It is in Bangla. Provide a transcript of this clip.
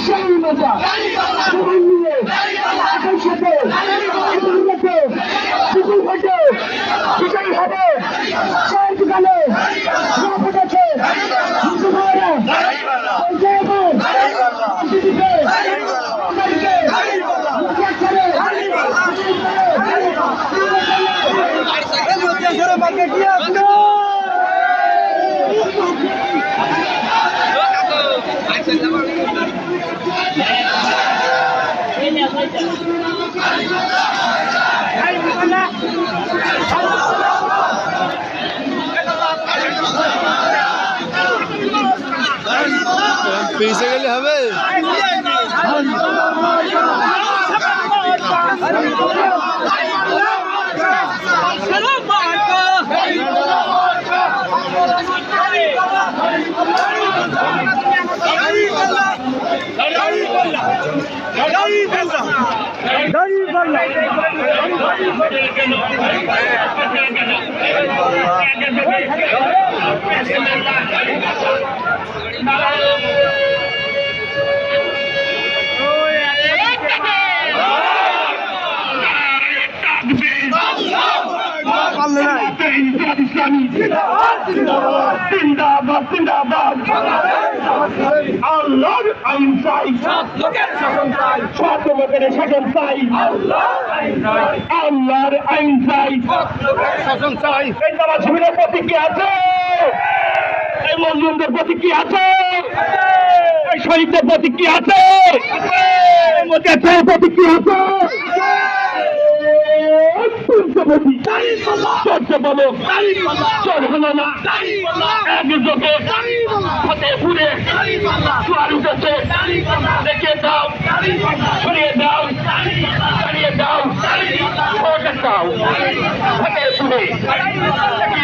সেই মজা সবাই মিলে একই সাথে পুকুর ঘাটে বিজয়ী হবে চায়ের দোকানে রাফট আছে হিন্দু ভাইরা পৌঁছে গেলে হবে। জিন্দাবাদ জিন্দাবাদ আল্লাহর আইন চাই সব লোকের শাসন চাই আল্লাহর আইন চাই শাসন চাই। এই যারা শিবিরের প্রতি কি আছে, এই মজলুমদের প্রতি কি আছে, এই শহীদদের প্রতি কি আছে, মুজাহিদের প্রতি কি আছে, ফতেপুরে জোয়ার উঠেছে, দেখে দাও, সরিয়ে দাও, সরিয়ে দাও, দাও ফতেপুরে